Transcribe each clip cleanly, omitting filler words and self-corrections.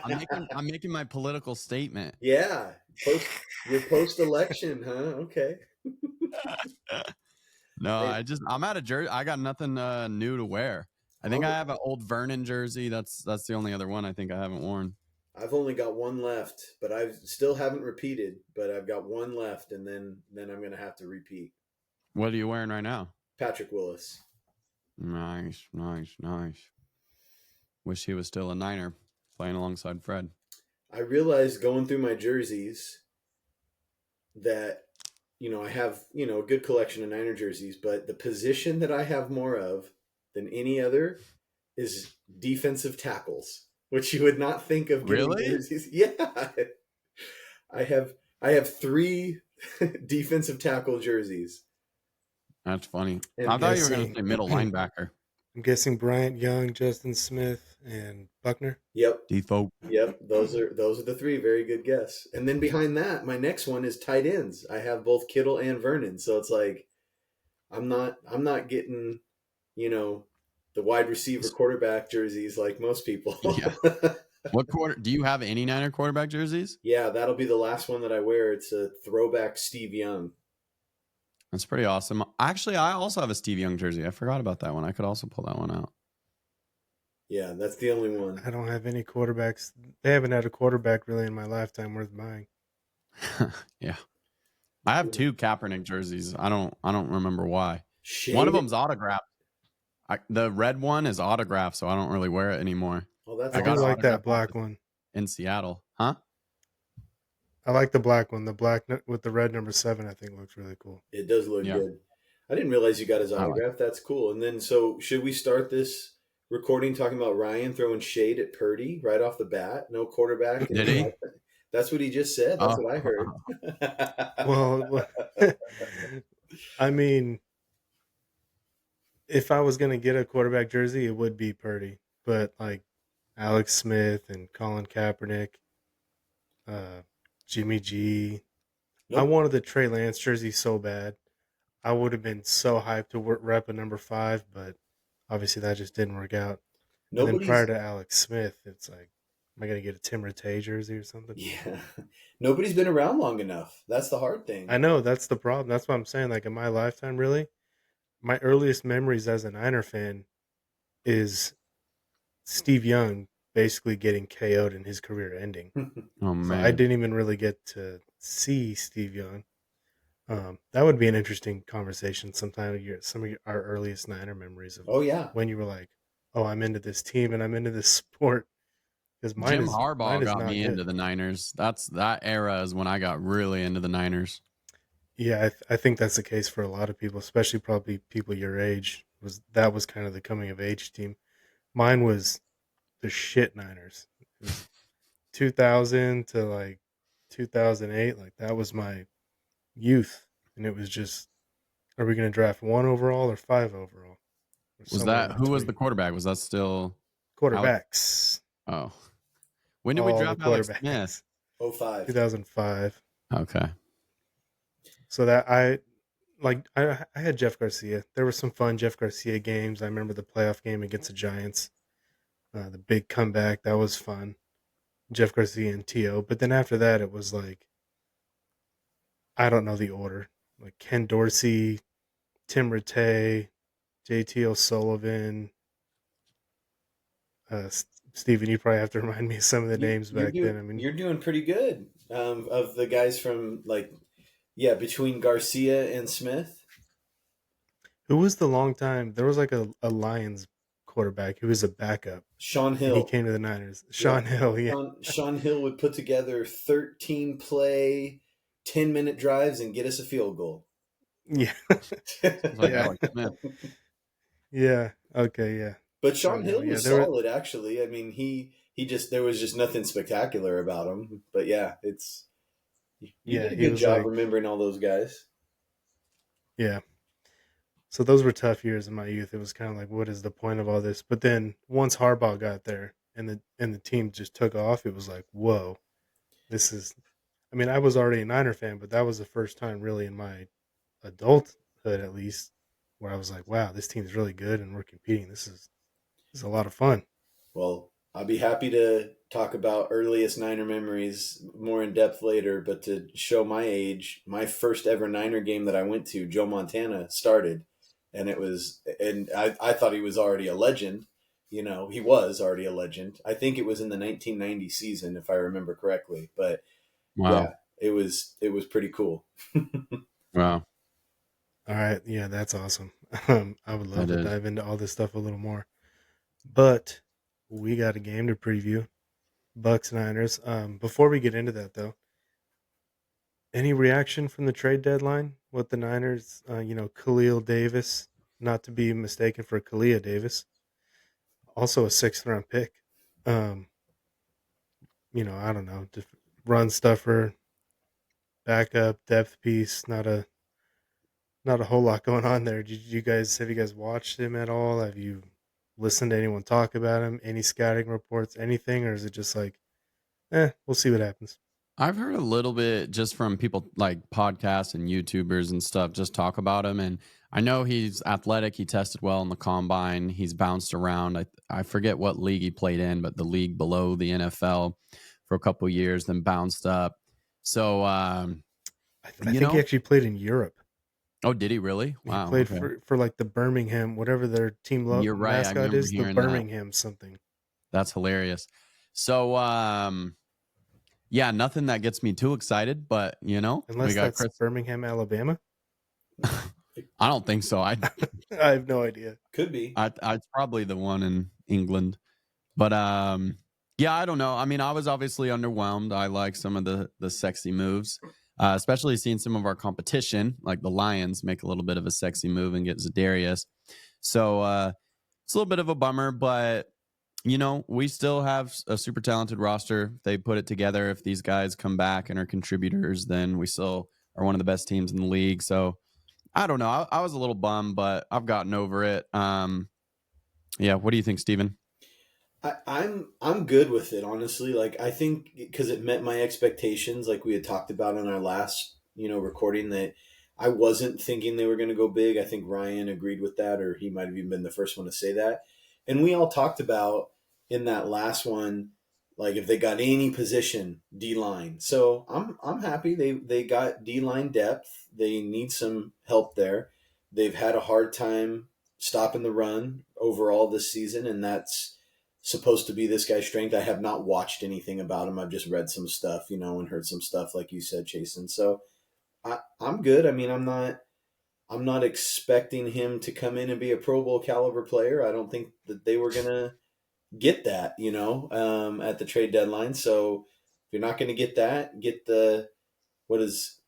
I'm making my political statement. Yeah, your post-election, huh? Okay. No, I, I'm out of jersey. I got nothing new to wear. I think I I'm, have an old Vernon jersey. That's the only other one I think I haven't worn. I've only got one left, but I still haven't repeated. But I've got one left, and then I'm gonna have to repeat. What are you wearing right now? Patrick Willis. Nice, nice, nice. Wish he was still a Niner playing alongside Fred. I realized going through my jerseys that I have a good collection of Niner jerseys, but the position that I have more of than any other is defensive tackles, which you would not think of getting Really? jerseys. Yeah, I have three defensive tackle jerseys, That's funny. I and thought you were going to Guessing, say middle linebacker. I'm guessing Bryant Young, Justin Smith, and Buckner. yep, Default. yep, those are the three. Very good guess. And then behind that, my next one is tight ends. I have both Kittle and Vernon, so it's like I'm not getting the wide receiver quarterback jerseys like most people. Yeah. What quarter? Do you have any Niner quarterback jerseys? Yeah, that'll be the last one that I wear. It's a throwback Steve Young. That's pretty awesome. Actually, I also have a Steve Young jersey. I forgot about that one. I could also pull that one out. Yeah, that's the only one. I don't have any quarterbacks. They haven't had a quarterback really in my lifetime worth buying. Yeah. I have two Kaepernick jerseys. I don't remember why. Shade? One of them's autographed. The red one is autographed, so I don't really wear it anymore. Oh, that's I do awesome. like that black one. In Seattle. Huh? I like the black one. The black with the red number 7, I think, looks really cool. It does look Yeah. good. I didn't realize you got his I like autograph. That's cool. And then, so should we start this recording talking about Ryan throwing shade at Purdy right off the bat? No quarterback. Did he? That's what he just said. That's what I heard. Well, I mean, if I was going to get a quarterback jersey, it would be Purdy. But like Alex Smith and Colin Kaepernick, Jimmy G. Nope. I wanted the Trey Lance jersey so bad. I would have been so hyped to rep a number 5, but obviously that just didn't work out. And then prior to Alex Smith, it's like, am I going to get a Tim Rattay jersey or something? Yeah. Nobody's been around long enough. That's the hard thing. I know, that's the problem. That's what I'm saying. Like, in my lifetime, really, my earliest memories as a Niner fan is Steve Young basically getting KO'd and his career ending. Oh, man. So I didn't even really get to see Steve Young. That would be an interesting conversation sometime. Some of our earliest Niner memories of when you were like, "Oh, I'm into this team and I'm into this sport." Because Jim Harbaugh got me good. into the Niners. That era is when I got really into the Niners. Yeah, I think that's the case for a lot of people, especially probably people your age. That was kind of the coming of age team. Mine was the shit Niners. 2000 to like 2008, like that was my youth, and it was just, are we going to draft 1 overall or 5 overall? Was that who was the quarterback? Was that still quarterbacks? Oh, when did we draft Alex Smith? 05. 2005. Okay. So that I had Jeff Garcia. There were some fun Jeff Garcia games. I remember the playoff game against the Giants, the big comeback. That was fun. Jeff Garcia and T.O. But then after that, it was like, I don't know the order. Like Ken Dorsey, Tim Rattay, J.T. O'Sullivan. Steven, you probably have to remind me of some of the names back then. I mean, you're doing pretty good of the guys from between Garcia and Smith. Who was the long time? There was like a Lions quarterback who was a backup. Sean Hill. He came to the Niners. Sean Hill, yeah. Sean Hill would put together 13 play, 10-minute drives and get us a field goal. Yeah. Yeah. Okay, yeah. But Sean Hill was solid, actually. I mean, he just, there was just nothing spectacular about him. But yeah, you did a good job remembering all those guys. Yeah. So those were tough years in my youth. It was kind of like, what is the point of all this? But then once Harbaugh got there and the team just took off, it was like, whoa, this is. I mean, I was already a Niner fan, but that was the first time really in my adulthood, at least, where I was like, wow, this team's really good and we're competing. This is a lot of fun. Well, I'll be happy to talk about earliest Niner memories more in depth later, but to show my age, my first ever Niner game that I went to, Joe Montana started, and I thought he was already a legend. You know, he was already a legend. I think it was in the 1990 season, if I remember correctly. But Wow. yeah, it was pretty cool. Wow. All right, yeah, that's awesome. I would love That to is. dive into all this stuff a little more, but we got a game to preview. Bucks Niners. Before we get into that though, any reaction from the trade deadline? What the Niners, Khalil Davis, not to be mistaken for Kalia Davis, also a 6th round pick. Um, I don't know, just run stuffer, backup, depth piece. Not a whole lot going on there. Have you guys watched him at all? Have you listened to anyone talk about him? Any scouting reports, anything, or is it just like, we'll see what happens? I've heard a little bit just from people like podcasts and YouTubers and stuff just talk about him. And I know he's athletic. He tested well in the combine. He's bounced around. I forget what league he played in, but the league below the NFL for a couple of years, then bounced up. So, I think he actually played in Europe. oh, did he really? He Wow. played Okay. for like the Birmingham, whatever their team You're right. I mascot remember is, the hearing that. Birmingham something. That's hilarious. So, yeah, nothing that gets me too excited, but we Unless got that's Chris. Birmingham, Alabama. I don't think so. I have no idea. Could be. It's probably the one in England, but yeah, I don't know. I mean, I was obviously underwhelmed. I like some of the sexy moves, especially seeing some of our competition, like the Lions, make a little bit of a sexy move and get Zadarius. So it's a little bit of a bummer, but we still have a super talented roster. If they put it together. If these guys come back and are contributors, then we still are one of the best teams in the league. So I don't know. I was a little bummed, but I've gotten over it. Yeah. What do you think, Steven? I'm good with it, honestly. Like, I think because it met my expectations, like we had talked about in our last recording, that I wasn't thinking they were going to go big. I think Ryan agreed with that, or he might have even been the first one to say that. And we all talked about in that last one, like if they got any position D line. So I'm happy they got D line depth. They need some help there. They've had a hard time stopping the run overall this season, and that's supposed to be this guy's strength. I have not watched anything about him. I've just read some stuff, and heard some stuff like you said, Jason. So I'm good. I mean, I'm not expecting him to come in and be a Pro Bowl caliber player. I don't think that they were gonna get that, at the trade deadline. So if you're not gonna get that, get the what is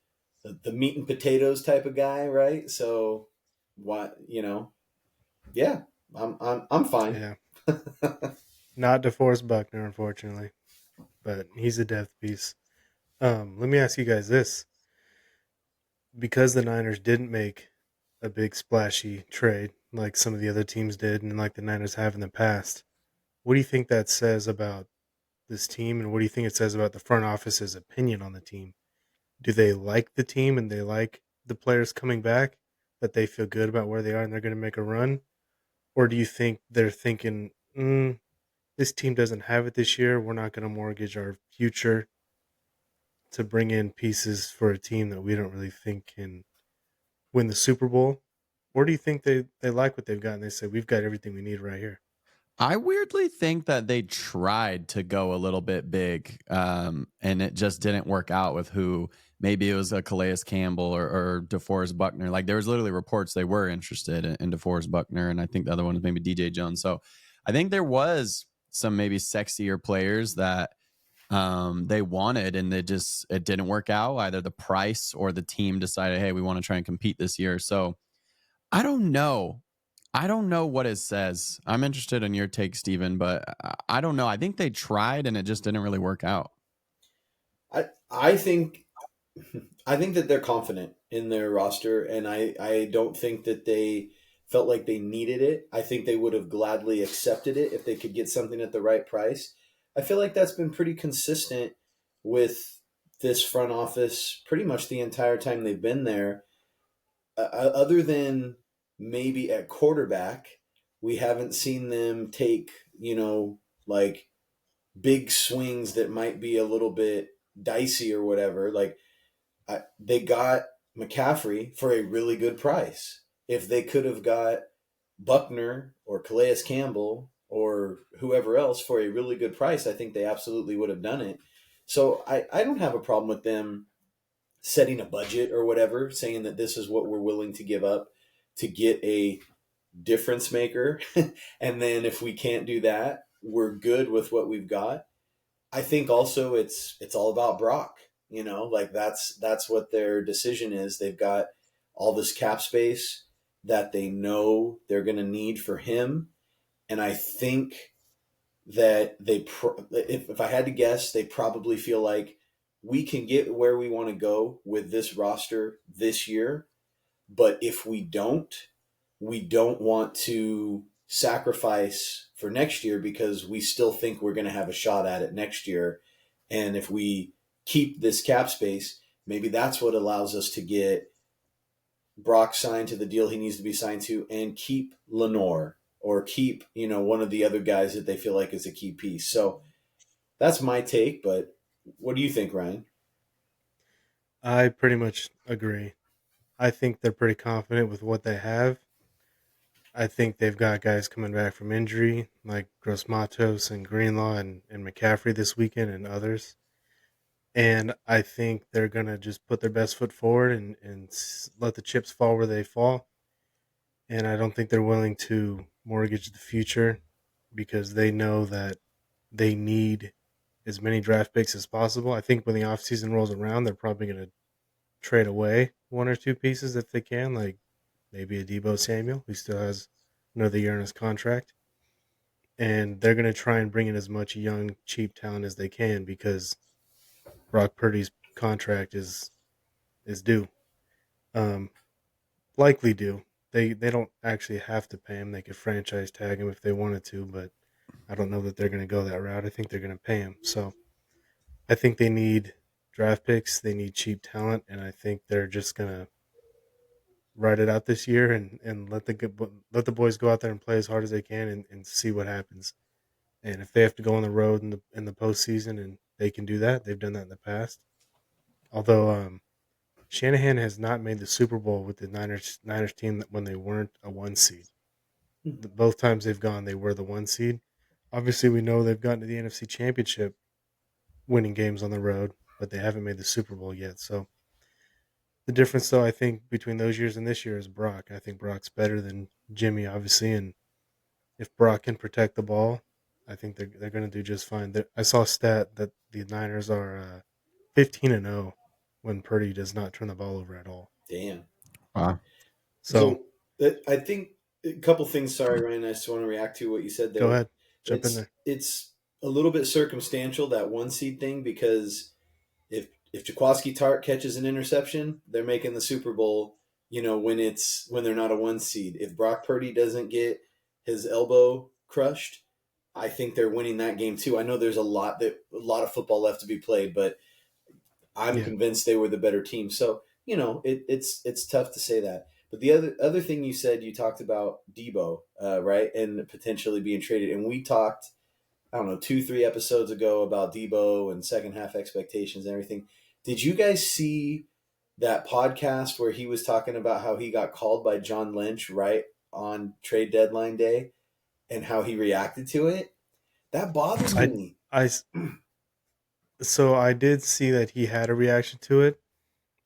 the meat and potatoes type of guy, right? So what yeah, I'm fine. Yeah, not DeForest Buckner, unfortunately, but he's a depth piece. Let me ask you guys this: because the Niners didn't make a big splashy trade like some of the other teams did, and like the Niners have in the past, what do you think that says about this team, and what do you think it says about the front office's opinion on the team? Do they like the team and they like the players coming back, that they feel good about where they are and they're going to make a run? Or do you think they're thinking, this team doesn't have it this year. We're not going to mortgage our future to bring in pieces for a team that we don't really think can win the Super Bowl? Or do you think they like what they've got and they say, we've got everything we need right here? I weirdly think that they tried to go a little bit big, and it just didn't work out with who. Maybe it was a Calais Campbell or DeForest Buckner. Like there was literally reports they were interested in DeForest Buckner, and I think the other one was maybe DJ Jones. So I think there was some maybe sexier players that they wanted, and it didn't work out. Either the price or the team decided, hey, we want to try and compete this year. So I don't know. I don't know what it says. I'm interested in your take, Steven, but I don't know. I think they tried and it just didn't really work out. I think I think that they're confident in their roster, and I don't think that they felt like they needed it. I think they would have gladly accepted it if they could get something at the right price. I feel like that's been pretty consistent with this front office pretty much the entire time they've been there. Other than maybe at quarterback, we haven't seen them take, like big swings that might be a little bit dicey or whatever. Like they got McCaffrey for a really good price. If they could have got Buckner or Calais Campbell or whoever else for a really good price, I think they absolutely would have done it. So I don't have a problem with them setting a budget or whatever, saying that this is what we're willing to give up to get a difference maker. And then if we can't do that, we're good with what we've got. I think also it's all about Brock. Like that's what their decision is. They've got all this cap space that they know they're going to need for him, and I think that if I had to guess, they probably feel like we can get where we want to go with this roster this year, but if we don't want to sacrifice for next year because we still think we're going to have a shot at it next year. And if we keep this cap space, maybe that's what allows us to get Brock signed to the deal he needs to be signed to and keep Lenore or keep, one of the other guys that they feel like is a key piece. So that's my take, but what do you think, Ryan? I pretty much agree. I think they're pretty confident with what they have. I think they've got guys coming back from injury like Gross Matos and Greenlaw and McCaffrey this weekend and others. And I think they're going to just put their best foot forward and let the chips fall where they fall. And I don't think they're willing to mortgage the future because they know that they need as many draft picks as possible. I think when the offseason rolls around, they're probably going to trade away one or two pieces if they can, like maybe a Debo Samuel, who still has another year on his contract. And they're going to try and bring in as much young, cheap talent as they can because Brock Purdy's contract is due. Um, Likely due. They don't actually have to pay him. They could franchise tag him if they wanted to, but I don't know that they're going to go that route. I think they're going to pay him. So I think they need draft picks. They need cheap talent, and I think they're just going to ride it out this year and let the boys go out there and play as hard as they can and see what happens. And if they have to go on the road in the postseason and they can do that, they've done that in the past. Although Shanahan has not made the Super Bowl with the Niners team when they weren't a one seed. Both times they've gone, they were the one seed. Obviously, we know they've gotten to the NFC Championship, winning games on the road, but they haven't made the Super Bowl yet. So the difference, though, I think between those years and this year is Brock. I think Brock's better than Jimmy, obviously, and if Brock can protect the ball, I think they're going to do just fine. I saw a stat that the Niners are 15-0 when Purdy does not turn the ball over at all. Damn. Wow. So So I think a couple things. Sorry, Ryan. I just want to react to what you said go there. ahead, jump in there. It's a little bit circumstantial, that one seed thing, because if Jaquaski Tart catches an interception, they're making the Super Bowl. When they're not a one seed. If Brock Purdy doesn't get his elbow crushed, I think they're winning that game too. I know there's a lot of football left to be played, but I'm Yeah, convinced they were the better team. So it's tough to say that. But the other thing you said, you talked about Debo, right, and potentially being traded, and we talked, I don't know, 2-3 episodes ago about Debo and second half expectations and everything. Did you guys see that podcast where he was talking about how he got called by John Lynch right on trade deadline day and how he reacted to it? That bothered I me. I so I did see that he had a reaction to it.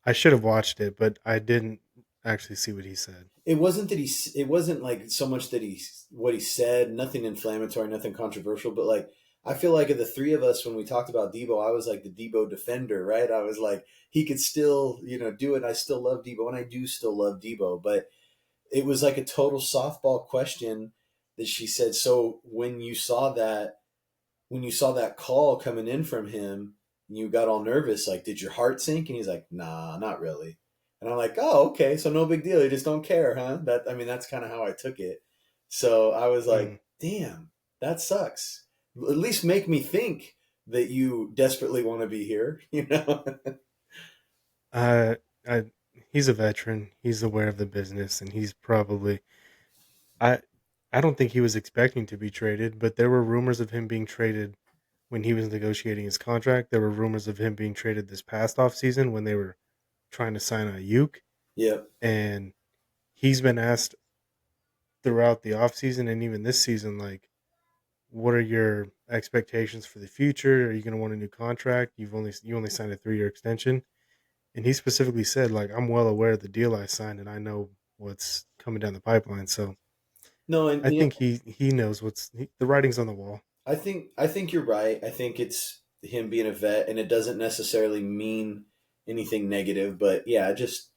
I should have watched it, but I didn't actually see what he said. It wasn't like so much that what he said, nothing inflammatory, nothing controversial, but like I feel like of the three of us when we talked about Debo, I was like the Debo defender, right? I was like he could still do it. I still love Debo, and I do still love Debo, but it was like a total softball question that she said. So when you saw that call coming in from him, you got all nervous. Like, did your heart sink? And he's like, nah, not really. And I'm like, oh, okay, so no big deal. You just don't care, huh? That's kind of how I took it. So I was Mm. like, damn, that sucks. At least make me think that you desperately want to be here, you know? Uh, I He's a veteran. He's aware of the business, and he's probably I I don't think he was expecting to be traded, but there were rumors of him being traded when he was negotiating his contract. There were rumors of him being traded this past offseason when they were trying to sign Ayuk. Yep. And he's been asked throughout the offseason and even this season, like, what are your expectations for the future? Are you going to want a new contract? You only signed a 3-year extension, and he specifically said, like, I'm well aware of the deal I signed, and I know what's coming down the pipeline. So No, and I think he knows the writing's on the wall. I think you're right. I think it's him being a vet, and it doesn't necessarily mean anything negative. But yeah, just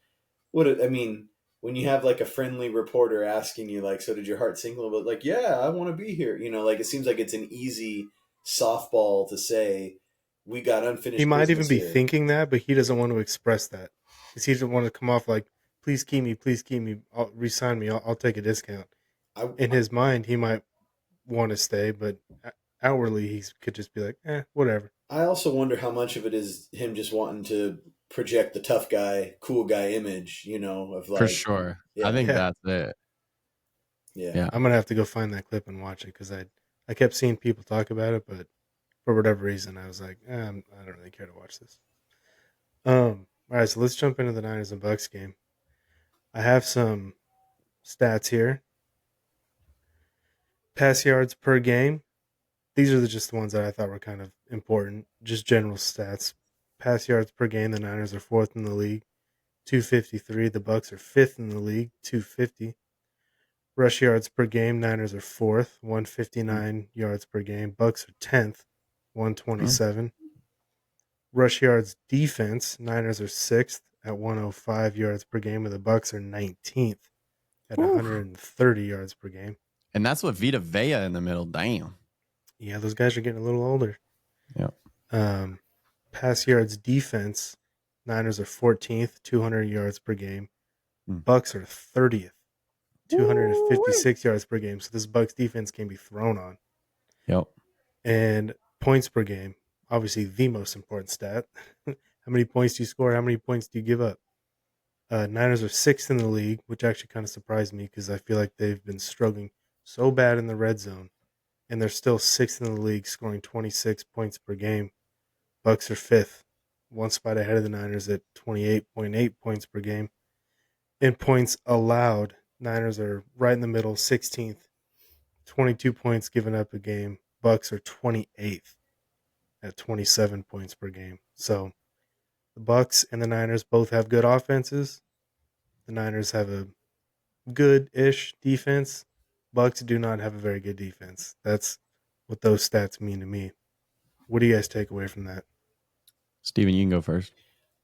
I mean, when you have like a friendly reporter asking you, like, "So did your heart sink a little bit?" Like, yeah, I want to be here. Like it seems like it's an easy softball to say. We got He unfinished might even business be here. thinking that, but he doesn't want to express that because he doesn't want to come off like, please keep me, resign me, I'll take a discount. I In his mind, he might want to stay, but outwardly, he could just be like, whatever. I also wonder how much of it is him just wanting to project the tough guy, cool guy image. Of For like, sure. I yeah, think Yeah, that's it. yeah. Yeah. I'm gonna have to go find that clip and watch it because I kept seeing people talk about it, but for whatever reason, I was like, I don't really care to watch this. All right, so let's jump into the Niners and Bucks game. I have some stats here. Pass yards per game. These are just the ones that I thought were kind of important. Just general stats. Pass yards per game. The Niners are fourth in the league, 253. The Bucks are fifth in the league, 250. Rush yards per game. Niners are fourth, Mm, 159 yards per game. Bucks are 10th, mm, 127. Rush yards defense. Niners are sixth at 105 yards per game, and the Bucks are 19th at whew. 130 yards per game. And that's with Vita Vea in the middle. Damn. Yeah, those guys are getting a little older. Yep. Um, Pass yards defense, Niners are 14th, 200 yards per game. Mm. Bucks are 30th, Woo-wee. 256 yards per game. So this Bucks defense can be thrown on. Yep. And points per game, obviously the most important stat. How many points do you score? How many points do you give up? Niners are sixth in the league, which actually kind of surprised me because I feel like they've been struggling so bad in the red zone, and they're still sixth in the league, scoring 26 points per game. Bucks are fifth, one spot ahead of the Niners at 28.8 points per game. In points allowed, Niners are right in the middle, 16th, 22 points given up a game. Bucks are 28th at 27 points per game. So the Bucks and the Niners both have good offenses. The Niners have a good-ish defense. Bucks do not have a very good defense. That's what those stats mean to me. What do you guys take away from that? Steven, you can go first.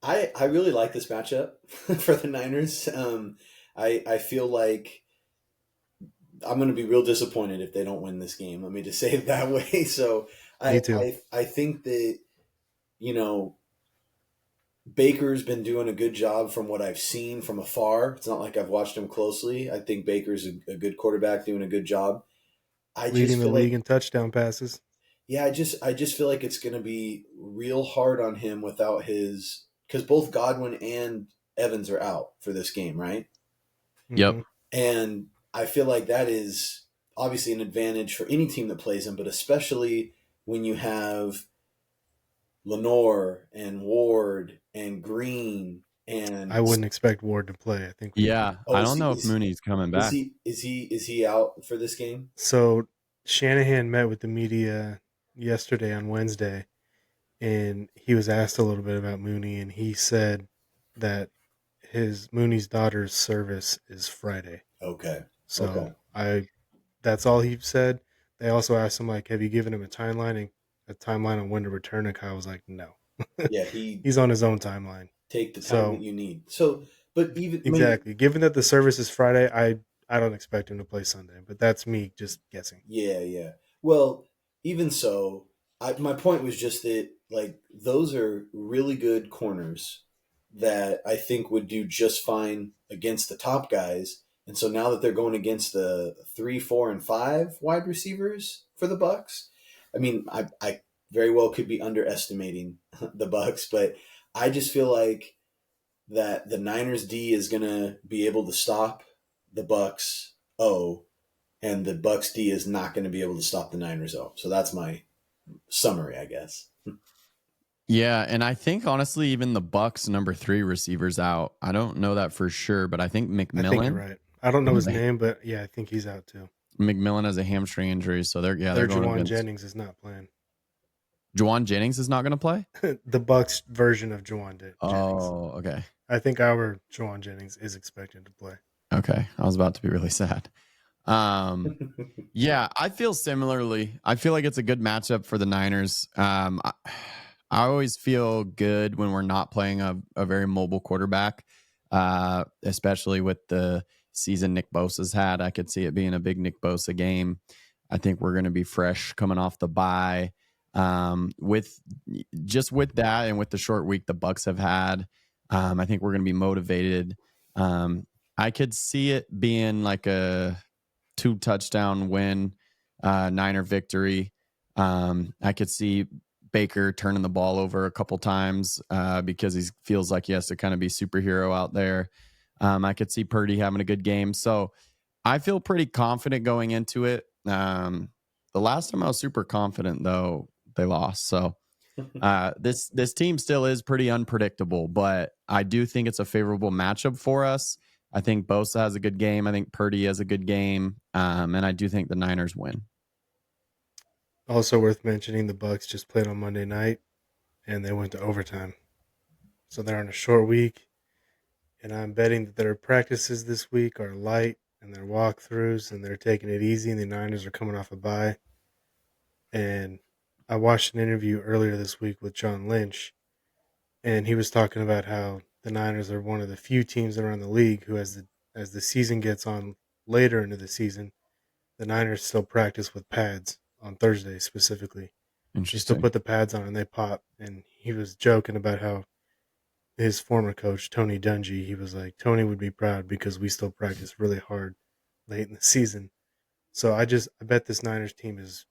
I really like this matchup for the Niners. I feel like I'm going to be real disappointed if they don't win this game. Let me just say it that way. So Me I too. I, I think that you know Baker's been doing a good job from what I've seen from afar. It's not like I've watched him closely. I think Baker's a good quarterback doing a good job. I Leading just the feel league like in touchdown passes. yeah, I just feel like it's going to be real hard on him without his because both Godwin and Evans are out for this game, right? Yep. Mm-hmm. And I feel like that is obviously an advantage for any team that plays him, but especially when you have Lenore and Ward and Green I and wouldn't expect Ward to play. I think we Yeah. oh, I don't know if Mooney's coming is back. he is he out for this game? so Shanahan met with the media yesterday on Wednesday, and he was asked a little bit about Mooney, and he said that his Mooney's daughter's service is Friday. Okay, So okay, I that's all he said. They also asked him like, have you given him a timeline on when to return? And Kyle was like, no. yeah, he He's on his own timeline. take the time that So you need. So, but even I mean, exactly. Given that the service is Friday, I don't expect him to play Sunday, but that's me just guessing. yeah, yeah. Well, even so, my point was just that like those are really good corners that I think would do just fine against the top guys. And so now that they're going against the 3, 4, and 5 wide receivers for the Bucks, I mean, I very well could be underestimating the Bucks, but I just feel like that the Niners D is gonna be able to stop the Bucks O and the Bucks D is not going to be able to stop the Niners O. So that's my summary, I guess. Yeah, and I think honestly, even the Bucs number 3 receivers out. I don't know that for sure, but I think I think you're McMillan right. I don't know his has a name, but yeah, I think he's out too. hamstring injury, so they're Their going Juwan against Jennings is not playing. Juwan Jennings is not going to play. The Bucks version of Jennings. Oh, okay, I think our Juwan Jennings is expected to play. okay. I was about to be really sad. Um, Yeah, I feel similarly. I feel like it's a good matchup for the Niners. I always feel good when we're not playing a very mobile quarterback, especially with the season Nick Bosa's had. I could see it being a big Nick Bosa game. I think we're going to be fresh coming off the bye. With with that and with the short week the Bucs have had, I think we're going to be motivated. Um, I could see it being like a 2 touchdown win, Niner victory. I could see Baker turning the ball over a couple times because he feels like he has to kind of be superhero out there. I could see Purdy having a good game. So I feel pretty confident going into it. The last time I was super confident, though, they lost. So this team still is pretty unpredictable, but I do think it's a favorable matchup for us. I think Bosa has a good game. I think Purdy has a good game, and I do think the Niners win. Also worth mentioning, the Bucks just played on Monday night and they went to overtime. So they're on a short week, and I'm betting that their practices this week are light and their walkthroughs and they're taking it easy, and the Niners are coming off a bye. And I watched an interview earlier this week with John Lynch, and he was talking about how the Niners are one of the few teams around the league who, as the season gets on later into the season, the Niners still practice with pads on Thursdays specifically. They still Interesting. put the pads on and they pop. And he was joking about how his former coach, Tony Dungy, he was like, Tony would be proud because we still practice really hard late in the season. So I bet this Niners team is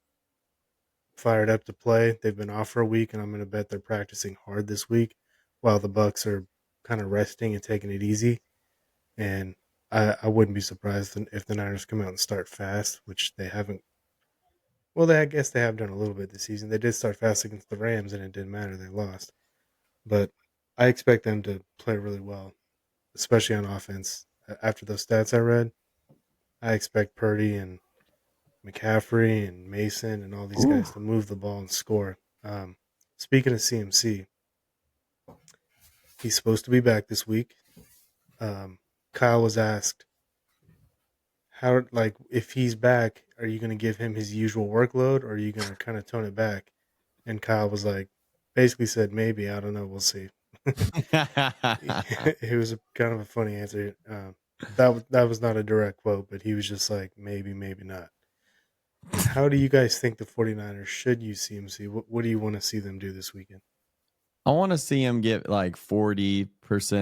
fired up to play. They've been off for a week, and I'm going to bet they're practicing hard this week while the Bucks are kind of resting and taking it easy. And I wouldn't be surprised if the Niners come out and start fast, which they haven't. Well, I guess they have done a little bit this season. They did start fast against the Rams, and it didn't matter; they lost. But I expect them to play really well, especially on offense. After those stats I read, I expect Purdy and McCaffrey and Mason and all these Ooh. guys to move the ball and score. Speaking of CMC, he's supposed to be back this week. Kyle was asked how, like, if he's back, are you going to give him his usual workload, or are you going to kind of tone it back? And Kyle was like, basically said, maybe, I don't know, we'll see. It was kind of a funny answer. That was not a direct quote, but he was just like, maybe, maybe not. How do you guys think the 49ers should use CMC? What do you want to see them do this weekend? I want to see him get like 40%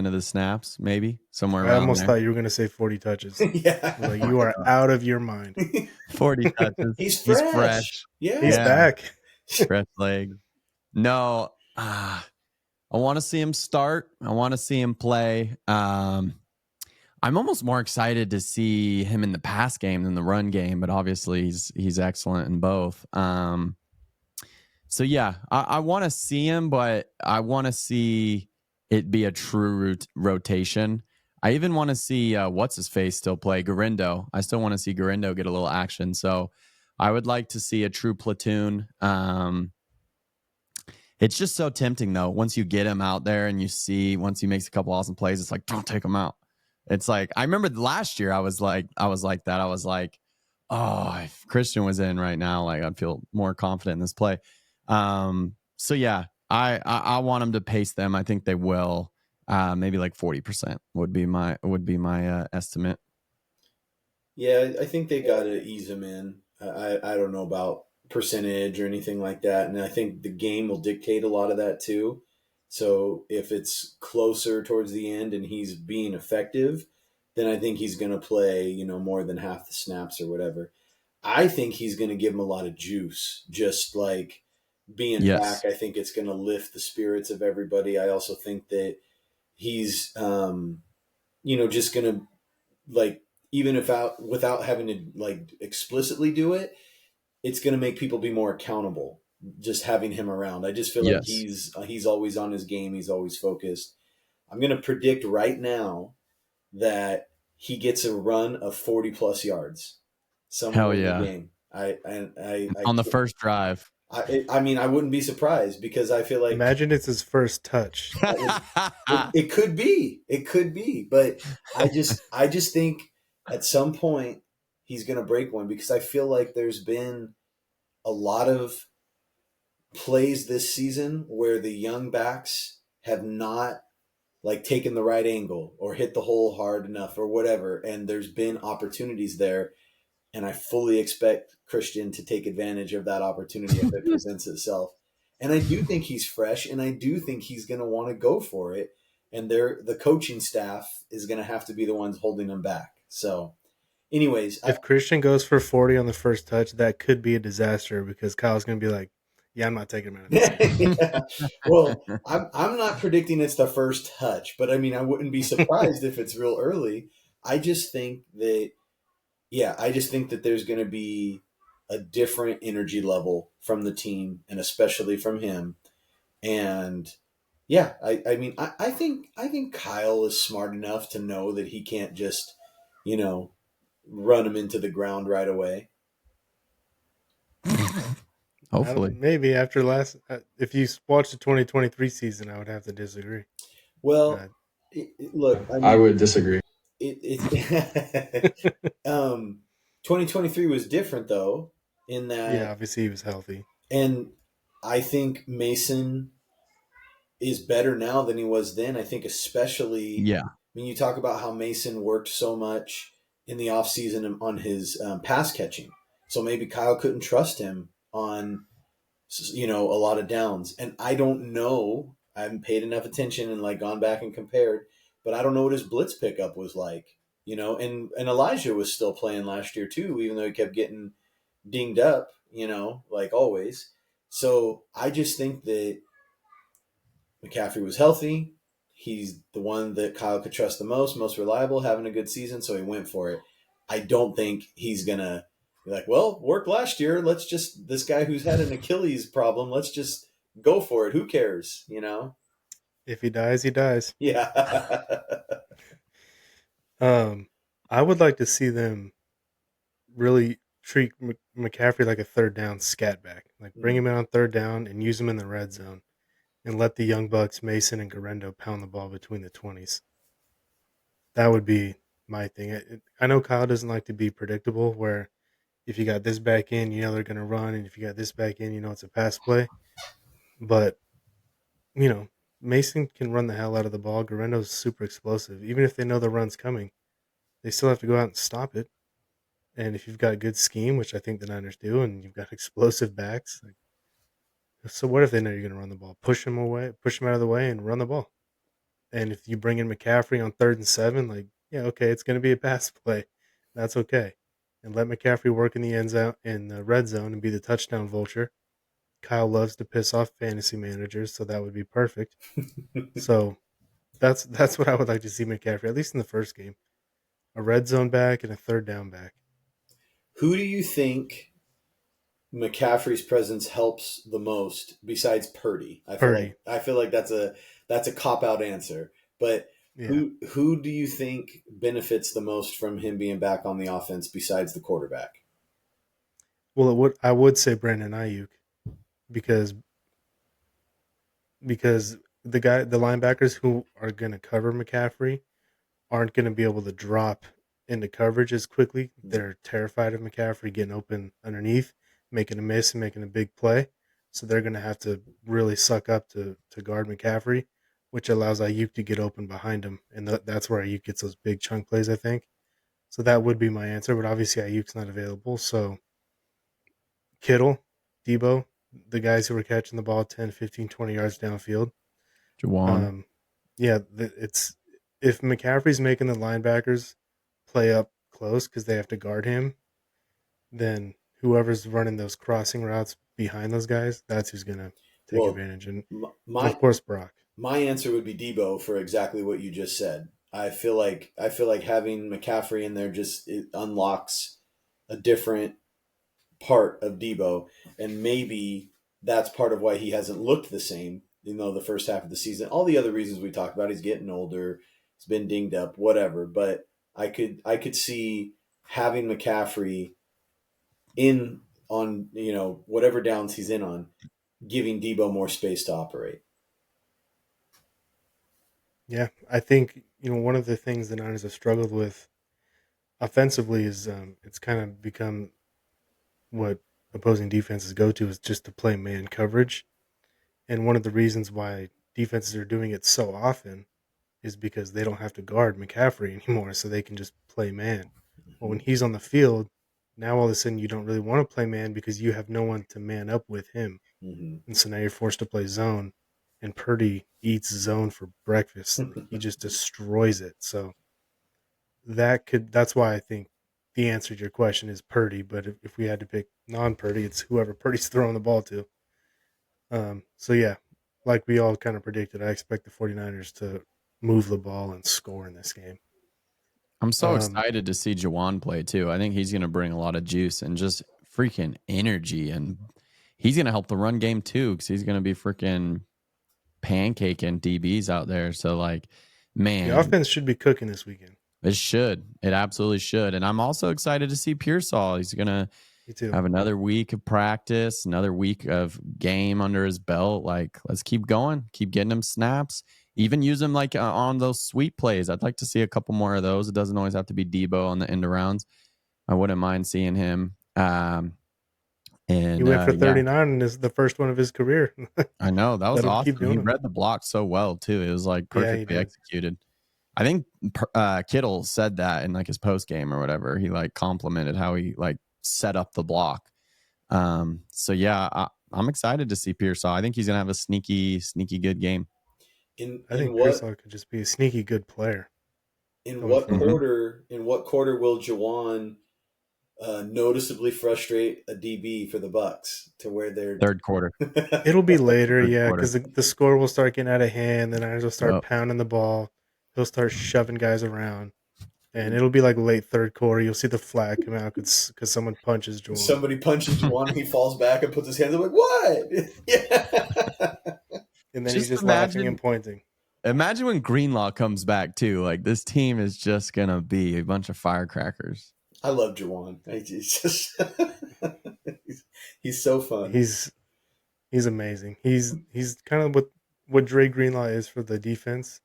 of the snaps, maybe somewhere I around almost there. thought you were going to say 40 touches. Like, Yeah. you are out of your mind. 40 touches. He's He's fresh. fresh. He's Yeah. Yeah, back. fresh leg. No, I want to see him start. I want to see him play. I'm almost more excited to see him in the pass game than the run game, but obviously he's excellent in both. So yeah, I want to see him, but I want to see it be a true rotation. I even want to see what's his face still play Garindo. I still want to see Garindo get a little action. So I would like to see a true platoon. It's just so tempting though. Once you get him out there and you see once he makes a couple awesome plays, it's like don't take him out. It's like I remember last year I was like that. I was like, oh, if Christian was in right now, like I'd feel more confident in this play. So yeah, I want him to pace them. I think they will. Maybe like 40% would be my estimate. Yeah, I think they got to ease him in. I don't know about percentage or anything like that, and I think the game will dictate a lot of that too. So if it's closer towards the end and he's being effective, then I think he's going to play, more than half the snaps or whatever. I think he's going to give him a lot of juice, just like being back. Yes. I think it's going to lift the spirits of everybody. I also think that he's, just going to like even if without having to like explicitly do it, it's going to make people be more accountable just having him around. I just feel like Yes. he's always on his game. He's always focused. I'm going to predict right now that he gets a run of 40 plus yards somewhere Hell in the yeah. game. I On the first drive. I mean, I wouldn't be surprised because I feel like Imagine it's his first touch. that would it could be, but I just think at some point he's going to break one because I feel like there's been a lot of plays this season where the young backs have not like taken the right angle or hit the hole hard enough or whatever, and there's been opportunities there, and I fully expect Christian to take advantage of that opportunity if it presents itself. And I do think he's fresh, and I do think he's going to want to go for it. And the coaching staff is going to have to be the ones holding him back. So, anyways, If Christian goes for 40 on the first touch, that could be a disaster because Kyle's going to be like, yeah, I'm not taking him out of this game. yeah. Well, I'm not predicting it's the first touch, but I mean, I wouldn't be surprised if it's real early. I just think that I just think that there's going to be a different energy level from the team and especially from him. And yeah, I mean, I think Kyle is smart enough to know that he can't just, you know, run him into the ground right away. Hopefully. Maybe after if you watch the 2023 season, I would have to disagree. Well, Uh, look, I I mean, would disagree. it 2023 was different though in yeah, that, obviously he was healthy. and I think Mason is better now than he was then. I think especially Yeah. when you talk about how Mason worked so much in the offseason on his pass catching. So maybe Kyle couldn't trust him on, you know, a lot of downs. And I don't know. I haven't paid enough attention and like gone back and compared, but I don't know what his blitz pickup was like. You know, and Elijah was still playing last year too, even though he kept getting dinged up. You know, like always. So I just think that McCaffrey was healthy. He's the one that Kyle could trust the most reliable, having a good season, so he went for it. I don't think he's gonna be like, well, worked last year. Let's just this guy who's had an Achilles problem. Let's just go for it. Who cares? You know? If he dies, he dies. Yeah. Um, I would like to see them really treat McCaffrey like a third down scat back. Like bring him in on third down and use him in the red zone, and let the young bucks Mason and Garendo pound the ball between the 20s. That would be my thing. I know Kyle doesn't like to be predictable. Where if you got this back in, you know they're going to run, and if you got this back in, you know it's a pass play. But you know Mason can run the hell out of the ball. Garendo's super explosive. Even if they know the run's coming, they still have to go out and stop it. And if you've got a good scheme, which I think the Niners do, and you've got explosive backs, like, so what if they know you're going to run the ball? Push them away, push them out of the way, and run the ball. And if you bring in McCaffrey on 3rd and 7, like, yeah, okay, it's going to be a pass play. That's okay. And let McCaffrey work in the end zone, in the red zone, and be the touchdown vulture. Kyle loves to piss off fantasy managers, so that would be perfect. So that's what I would like to see McCaffrey, at least in the first game. A red zone back and a third down back. Who do you think McCaffrey's presence helps the most besides Purdy? Purdy. I feel like that's a cop out answer. But Yeah. who do you think benefits the most from him being back on the offense besides the quarterback? Well, I would say Brandon Ayuk because the linebackers who are going to cover McCaffrey aren't going to be able to drop into coverage as quickly. They're terrified of McCaffrey getting open underneath, making a miss and making a big play. So they're going to have to really suck up to guard McCaffrey, which allows Ayuk to get open behind him. And that's where Ayuk gets those big chunk plays, I think. So that would be my answer. But obviously, Ayuk's not available. So Kittle, Debo, the guys who were catching the ball 10, 15, 20 yards downfield. Jawan. Yeah, it's if McCaffrey's making the linebackers play up close because they have to guard him, then whoever's running those crossing routes behind those guys, that's who's going to take Well, advantage. And my of course, Brock. my answer would be Debo for exactly what you just said. I feel like having McCaffrey in there just it unlocks a different part of Debo, and maybe that's part of why he hasn't looked the same, the first half of the season. All the other reasons we talked about, he's getting older, he's been dinged up, whatever. But I could see having McCaffrey in on whatever downs he's in on, giving Debo more space to operate. Yeah, I think one of the things the Niners have struggled with offensively is it's kind of become what opposing defenses go to is just to play man coverage. And one of the reasons why defenses are doing it so often is because they don't have to guard McCaffrey anymore, so they can just play man. Well, when he's on the field, now all of a sudden you don't really want to play man because you have no one to man up with him. Mm-hmm. And so now you're forced to play zone. And Purdy eats zone for breakfast. He just destroys it. So that's why I think the answer to your question is Purdy. But if we had to pick non-Purdy, it's whoever Purdy's throwing the ball to. So yeah, like we all kind of predicted, I expect the 49ers to move the ball and score in this game. I'm so excited to see Juwan play too. I think he's going to bring a lot of juice and just freaking energy, and he's going to help the run game too because he's going to be freaking pancaking DBs out there. So like, man, the offense should be cooking this weekend. It absolutely should. And I'm also excited to see Pearsall. He's going to have another week of practice, another week of game under his belt. Like, let's keep going, keep getting him snaps, even use him like on those sweep plays. I'd like to see a couple more of those. It doesn't always have to be Debo on the end arounds. I wouldn't mind seeing him. And he went for 39 and is the first one of his career. I know, that was awesome. He read the block so well too. It was like perfectly executed. I think Kittle said that in like his post game or whatever. He like complimented how he like set up the block. So yeah, I'm excited to see Pearsall. I think he's gonna have a sneaky good game. I think Pearsall could just be a sneaky good player. In what quarter will Juwan noticeably frustrate a DB for the Bucs to where they're third quarter? It'll be later, because the score will start getting out of hand. The Niners will start pounding the ball. He'll start shoving guys around, and it'll be like late third quarter. You'll see the flag come out because someone punches Juwan. Somebody punches Juwan, and he falls back and puts his hands up like, what? Yeah. And then he's just laughing and pointing. Imagine when Greenlaw comes back too. Like, this team is just gonna be a bunch of firecrackers. I love Juwan. He's so fun. He's amazing. He's kind of what Dre Greenlaw is for the defense.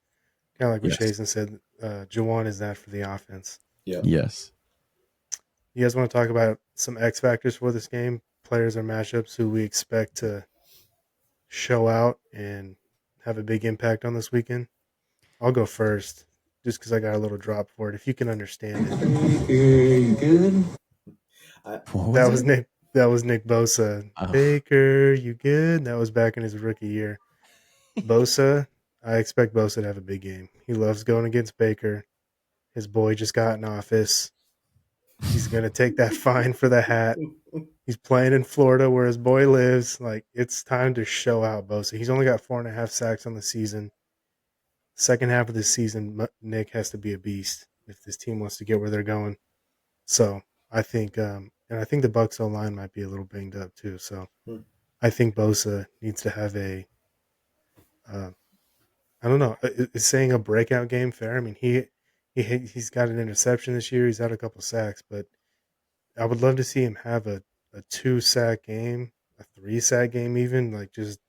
Kind of like what Jason said. Juwan is that for the offense. Yeah. Yes. You guys want to talk about some X factors for this game? Players or matchups who we expect to show out and have a big impact on this weekend? I'll go first, just because I got a little drop for it. If you can understand it. You good? That was Nick Bosa. Oh. Baker, you good? That was back in his rookie year. Bosa, I expect Bosa to have a big game. He loves going against Baker. His boy just got in office. He's going to take that fine for the hat. He's playing in Florida where his boy lives. Like, it's time to show out Bosa. He's only got 4.5 sacks on the season. Second half of the season, Nick has to be a beast if this team wants to get where they're going. So I think, and I think the Bucs O-line might be a little banged up too. So I think Bosa needs to have I don't know, is saying a breakout game fair? I mean, he's got an interception this year. He's had a couple sacks, but I would love to see him have a 2-sack game, a 3-sack game even, like just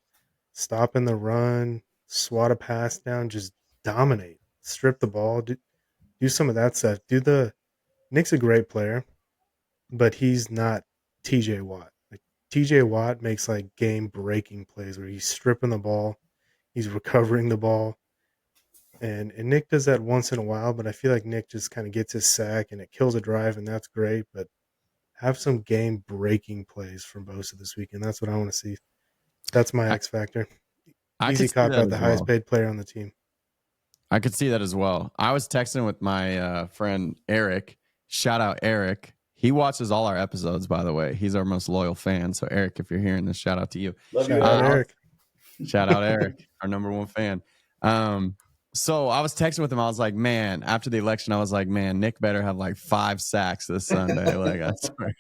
stopping the run, swat a pass down, just dominate, strip the ball, do some of that stuff. Nick's a great player, but he's not TJ Watt. Like, TJ Watt makes like game-breaking plays where he's stripping the ball, he's recovering the ball. And Nick does that once in a while, but I feel like Nick just kind of gets his sack and it kills a drive, and that's great. But have some game-breaking plays from Bosa this weekend. That's what I want to see. That's my X factor. Easy cop out, the highest paid player on the team. I could see that as well. I was texting with my friend Eric. Shout out Eric. He watches all our episodes, by the way. He's our most loyal fan. So Eric, if you're hearing this, shout out to you. Shout out Eric. Shout out Eric, our number one fan. So I was texting with him. I was like, man, after the election, I was like, man, Nick better have like 5 sacks this Sunday. Like, I swear.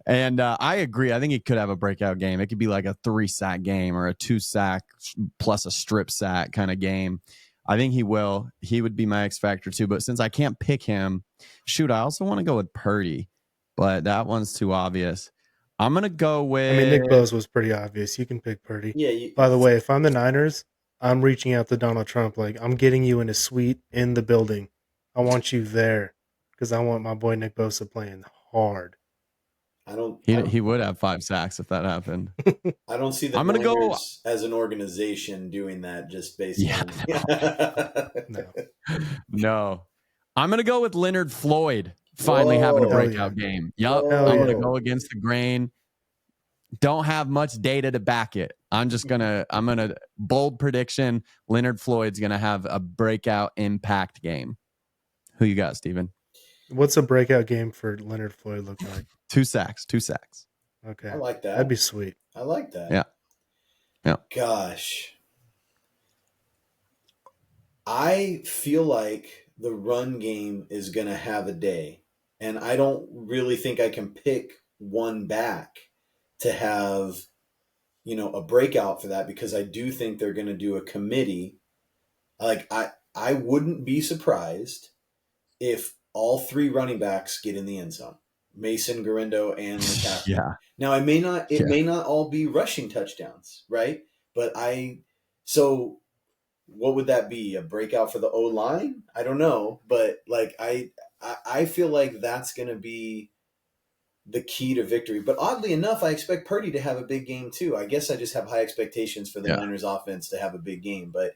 And I agree. I think he could have a breakout game. It could be like a 3-sack game or a 2-sack plus a strip sack kind of game. I think he will. He would be my X factor too. But since I can't pick him, shoot, I also want to go with Purdy, but that one's too obvious. I'm gonna go I mean, with Nick Bose was pretty obvious. You can pick Purdy. Yeah, By the way, if I'm the Niners, I'm reaching out to Donald Trump like, I'm getting you in a suite in the building. I want you there because I want my boy Nick Bosa playing hard. I don't, I don't, he would have 5 sacks if that happened. I don't see the I'm gonna go. Niners as an organization doing that just based Yeah, on. No. no. I'm gonna go with Leonard Floyd finally having a Whoa, Hell yeah. breakout game. Yup, Hell I'm yeah. gonna go against the grain. Don't have much data to back it. I'm gonna bold prediction. Leonard Floyd's gonna have a breakout impact game. Who you got, Steven? What's a breakout game for Leonard Floyd look like? 2 sacks. Okay. I like That'd that. be sweet. I like that. Yeah. Yeah. Gosh. I feel like the run game is going to have a day. And I don't really think I can pick one back to have, a breakout for that because I do think they're going to do a committee. Like I wouldn't be surprised if all three running backs get in the end zone. Mason, Garindo, and McCaffrey. Yeah. Now it may not all be rushing touchdowns, right? But so what would that be? A breakout for the O line? I don't know, but like I feel like that's going to be the key to victory. But oddly enough, I expect Purdy to have a big game too. I guess I just have high expectations for the Yeah. Niners offense to have a big game. But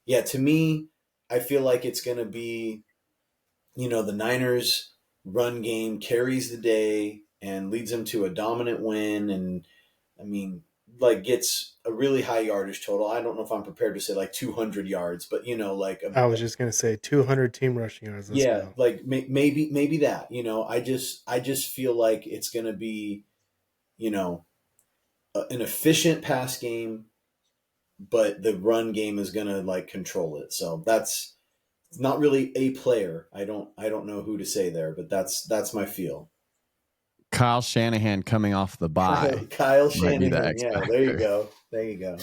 yeah, to me, I feel like it's going to be, the Niners run game carries the day and leads them to a dominant win. And I mean, like gets a really high yardage total. I don't know if I'm prepared to say like 200 yards, but like I was just going to say 200 team rushing yards. Let's yeah, go. like maybe that. I just feel like it's going to be, an efficient pass game, but the run game is going to like control it. So that's not really a player. I don't know who to say there, but that's my feel. Kyle Shanahan coming off the bye Kyle might be the Shanahan. X Yeah, there you go. There you go.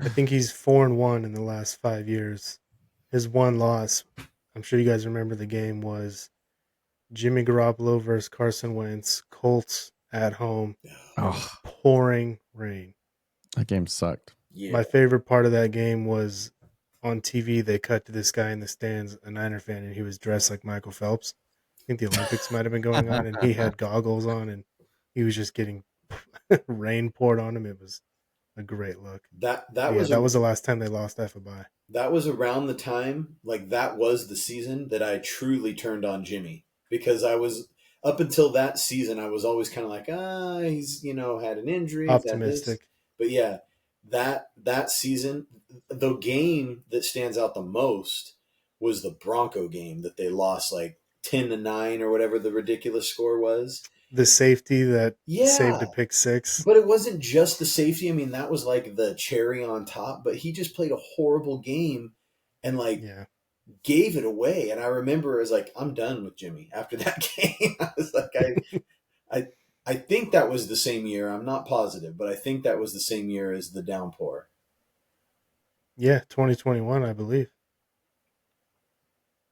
I think he's 4-1 in the last 5 years. His one loss, I'm sure you guys remember the game, was Jimmy Garoppolo versus Carson Wentz, Colts at home, Oh, pouring rain. that game sucked. Yeah. My favorite part of that game was on TV, they cut to this guy in the stands, a Niner fan, and he was dressed like Michael Phelps. I think the Olympics might have been going on, and he had goggles on, and he was just getting rain poured on him. It was a great look. That Yeah, that was the last time they lost after bye. that was around the time, like that was the season that I truly turned on Jimmy because I was up until that season I was always kind of like he's had an injury, he's had this. Optimistic. But yeah, that season, the game that stands out the most was the Bronco game that they lost like 10-9 or whatever the ridiculous score was. The safety that Yeah. saved a pick six. But it wasn't just the safety. I mean, that was like the cherry on top, but he just played a horrible game and like Yeah. gave it away. And I remember it was like, I'm done with Jimmy after that game. I was like, I think that was the same year. I'm not positive, but I think that was the same year as the downpour. Yeah, 2021, I believe.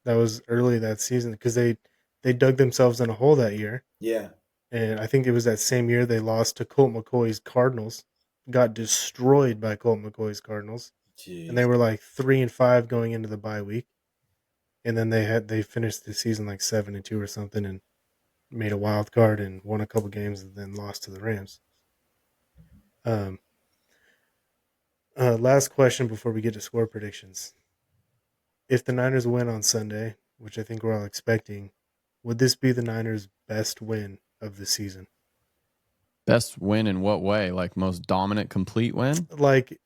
That was early that season because they dug themselves in a hole that year. Yeah. And I think it was that same year they lost to Colt McCoy's Cardinals, got destroyed by Colt McCoy's Cardinals, Jeez. and they were like 3-5 going into the bye week, and then they finished the season like 7-2 or something, and made a wild card and won a couple games, and then lost to the Rams. Last question before we get to score predictions: if the Niners win on Sunday, which I think we're all expecting, would this be the Niners' best win of the season? Best win in what way? Like most dominant, complete win? Like,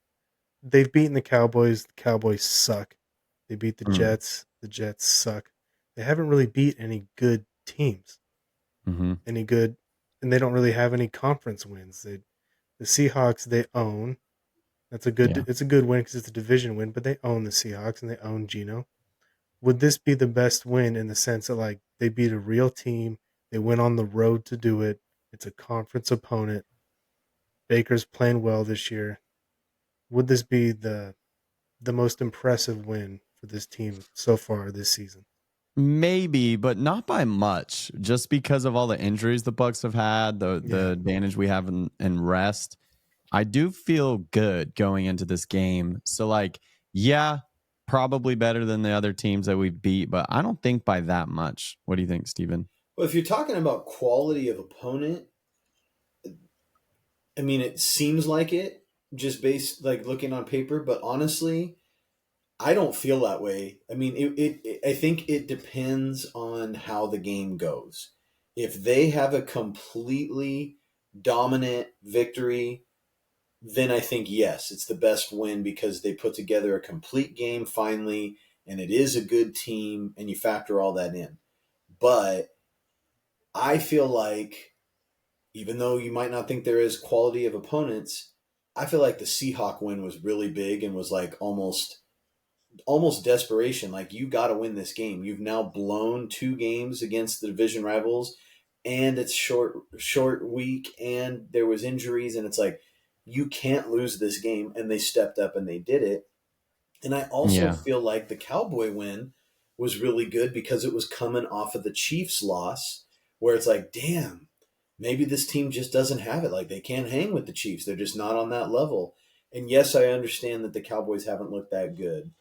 they've beaten the Cowboys. The Cowboys suck. They beat the Jets. The Jets suck. They haven't really beat any good teams. Mm-hmm. Any good, and they don't really have any conference wins. The Seahawks they own. That's a good. Yeah. It's a good win because it's a division win, but they own the Seahawks and they own Geno. Would this be the best win in the sense that like they beat a real team? They went on the road to do it. It's a conference opponent. Baker's playing well this year. Would this be the most impressive win for this team so far this season? Maybe, but not by much. Just because of all the injuries the Bucks have had, the Yeah. advantage we have in rest. I do feel good going into this game. So, like, yeah, probably better than the other teams that we beat, but I don't think by that much. What do you think, Steven? Well, if you're talking about quality of opponent, I mean, it seems like it just based like looking on paper, but honestly, I don't feel that way. I mean, I think it depends on how the game goes. If they have a completely dominant victory, then I think yes, it's the best win because they put together a complete game finally, and it is a good team, and you factor all that in. But I feel like even though you might not think there is quality of opponents, I feel like the Seahawk win was really big and was like almost desperation. Like you got to win this game. You've now blown two games against the division rivals, and it's short week, and there was injuries, and it's like you can't lose this game. And they stepped up and they did it. And I also Yeah. feel like the Cowboy win was really good because it was coming off of the Chiefs loss, where it's like, damn, maybe this team just doesn't have it. Like they can't hang with the Chiefs. They're just not on that level. And yes, I understand that the Cowboys haven't looked that good,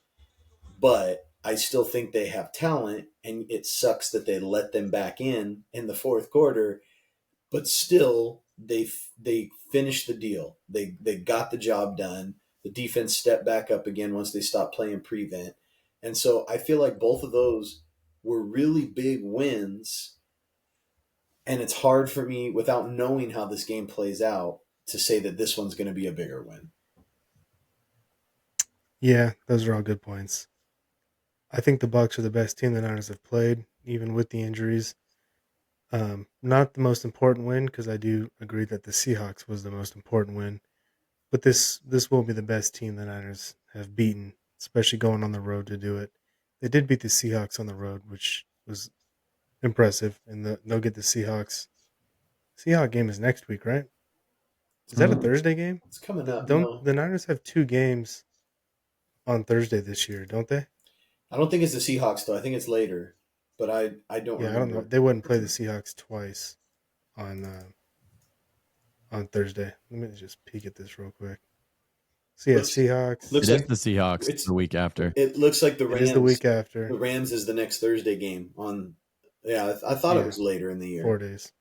but I still think they have talent, and it sucks that they let them back in the fourth quarter. But still, they finished the deal. They got the job done. The defense stepped back up again once they stopped playing prevent, and so I feel like both of those were really big wins. And it's hard for me, without knowing how this game plays out, to say that this one's going to be a bigger win. Yeah, those are all good points. I think the Bucks are the best team the Niners have played, even with the injuries. Not the most important win because I do agree that the Seahawks was the most important win. But this will be the best team the Niners have beaten, especially going on the road to do it. They did beat the Seahawks on the road, which was impressive, and they'll get the Seahawks. Seahawk game is next week, right? Is that a Mm, Thursday game? It's coming up. Don't No, the Niners have two games on Thursday this year? Don't they? I don't think it's the Seahawks though. I think it's later, but I don't Yeah, I don't know. remember. They wouldn't play the Seahawks twice on Thursday. Let me just peek at this real quick. So yeah, Looks Seahawks. it looks is like the Seahawks it's the week after. it looks like the It is the Rams. week after. The Rams is the next Thursday game on. Yeah, I thought it Yeah, was later in the year. 4 days.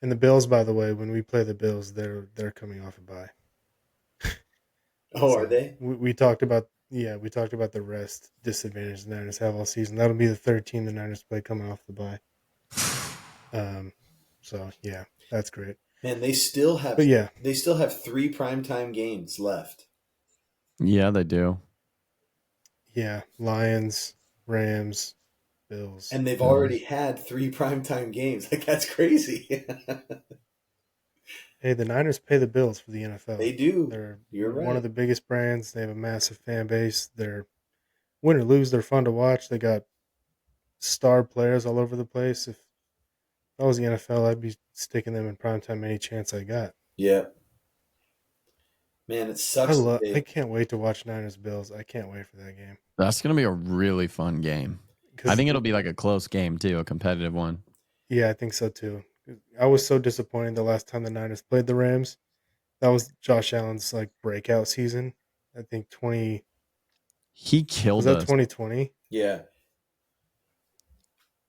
And the Bills, by the way, when we play the Bills, they're coming off a bye. Oh, are So they? we talked about we talked about the rest disadvantage the Niners have all season. That'll be the third team the Niners play coming off the bye. Um, so yeah, that's great. Man, But yeah, they still have three primetime games left, Yeah, they do. yeah, Lions, Rams, Bills. and they've Bills. already had three primetime games. Like that's crazy. Hey, the Niners pay the bills for the They NFL. do. They're You're one of right. the biggest brands. They have a massive fan base. They're win or lose, they're fun to watch. They got star players all over the place. If I was the NFL, I'd be sticking them in primetime any chance I got. Yeah, man, it sucks that I they. can't wait to watch Niners Bills. I can't wait for that game That's going to be a really fun game. I because think it'll be like a close game too, a competitive one. yeah, I think so too. I was so disappointed the last time the Niners played the Rams. That was Josh Allen's like breakout season. I think 20 He was killed that us. 2020. Yeah,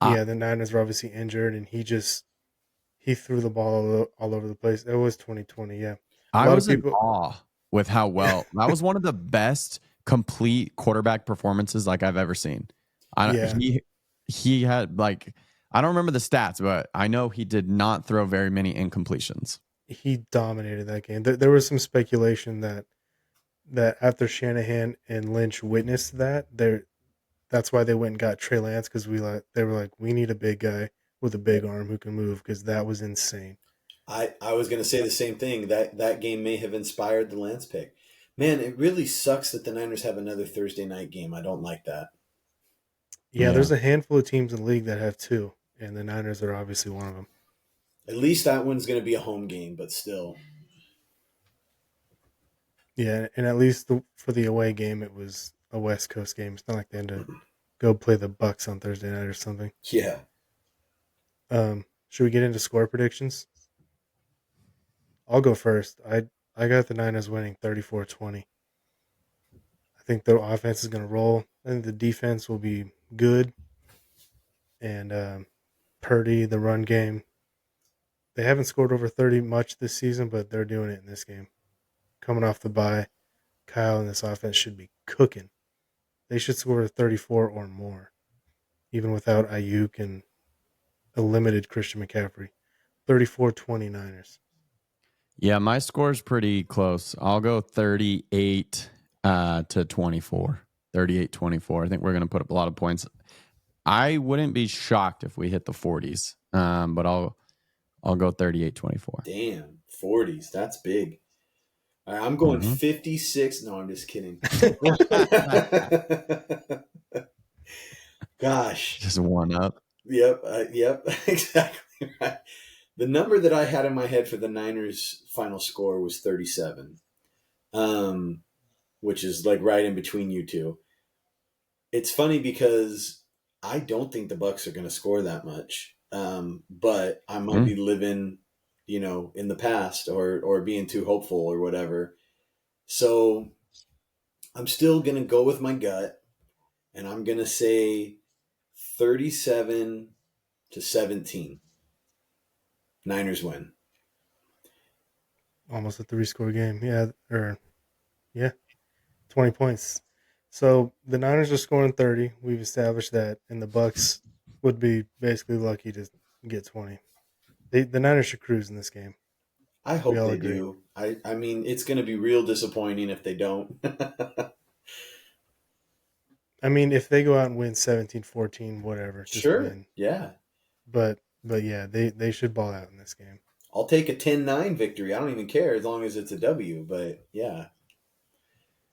I, Yeah, the Niners were obviously injured, and he threw the ball all over the place. It was 2020. Yeah, a I lot of was in people. awe with how Yeah, well that was one of the best complete quarterback performances like I've ever seen. I yeah, he had like I don't remember the stats, but I know he did not throw very many incompletions. he dominated that game. There was some speculation that after Shanahan and Lynch witnessed that's why they went and got Trey Lance because they were like we need a big guy with a big arm who can move because that was insane. I was going to say the same thing. That game may have inspired the Lance pick. Man, it really sucks that the Niners have another Thursday night game. I don't like that. Yeah, Yeah. there's a handful of teams in the league that have two, and the Niners are obviously one of them. At least that one's going to be a home game, but still. Yeah, and at least for the away game, it was a West Coast game. It's not like they had to go play the Bucs on Thursday night or something. Yeah. Should we get into score predictions? I'll go first. I got the Niners winning 34-20. I think the offense is going to roll. I think the defense will be good. And Purdy, the run game. They haven't scored over 30 much this season, but they're doing it in this game. Coming off the bye, Kyle and this offense should be cooking. They should score 34 or more, even without Ayuk and a limited Christian McCaffrey. 34-20 Niners. Yeah, my score's pretty close. I'll go 38 to 24. 38-24. I think we're going to put up a lot of points. I wouldn't be shocked if we hit the 40s, but I'll go 38-24. Damn, 40s. That's big. All right, I'm going 56. No, I'm just kidding. Gosh. Just one up. Yep, exactly right. The number that I had in my head for the Niners' final score was 37, which is like right in between you two. It's funny because I don't think the Bucs are going to score that much, but I might be living, in the past or being too hopeful or whatever. So I'm still going to go with my gut, and I'm going to say 37-17. Niners win. Almost a 3-score game. Yeah, 20 points. So the Niners are scoring 30. We've established that, and the Bucs would be basically lucky to get 20. The Niners should cruise in this game. I hope all they agree. do. I mean, it's going to be real disappointing if they don't. I mean, if they go out and win 17-14, whatever, just Sure. win. Yeah. But yeah, they should ball out in this game. I'll take a 10-9 victory. I don't even care as long as it's a W, but yeah.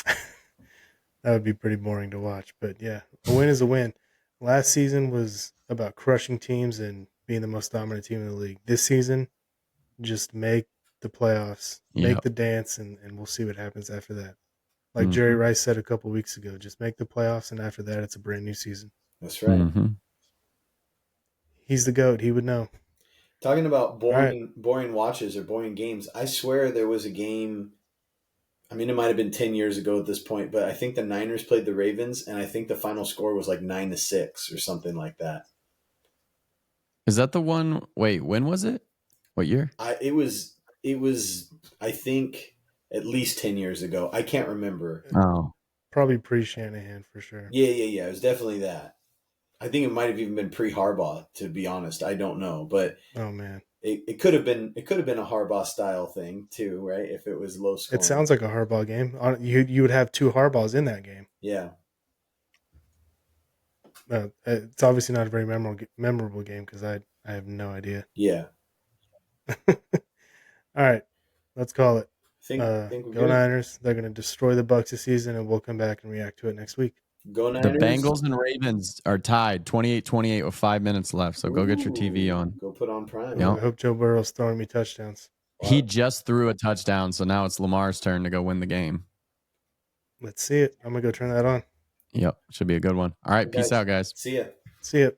That would be pretty boring to watch, but yeah, a win is a win. Last season was about crushing teams and being the most dominant team in the league. This season, just make the playoffs, make the dance, and we'll see what happens after that. Like Jerry Rice said a couple weeks ago, just make the playoffs, and after that, it's a brand new season. That's right. He's the GOAT. He would know. Talking about boring watches or boring games, I swear there was a game. I mean, it might have been 10 years ago at this point, but I think the Niners played the Ravens, and I think the final score was like 9-6 or something like that. Is that the one? Wait, when was it? What year? It was. I think at least 10 years ago. I can't remember. Oh, probably pre-Shanahan for sure. Yeah. It was definitely that. I think it might have even been pre-Harbaugh. To be honest, I don't know, but oh man. It could have been a Harbaugh style thing too, right? If it was low scoring. It sounds like a Harbaugh game. You would have 2 Harbaughs in that game. Yeah. It's obviously not a very memorable game because I have no idea. Yeah. All right, let's call it. Think Go good. Niners. They're going to destroy the Bucs this season, and we'll come back and react to it next week. Go Niners. The Bengals and Ravens are tied 28-28 with 5 minutes left. So go get your TV on. Go put on Prime. I hope Joe Burrow's throwing me touchdowns. Wow. He just threw a touchdown, so now it's Lamar's turn to go win the game. Let's see it. I'm going to go turn that on. Yep. Should be a good one. All right. Peace out, guys. See ya. See ya.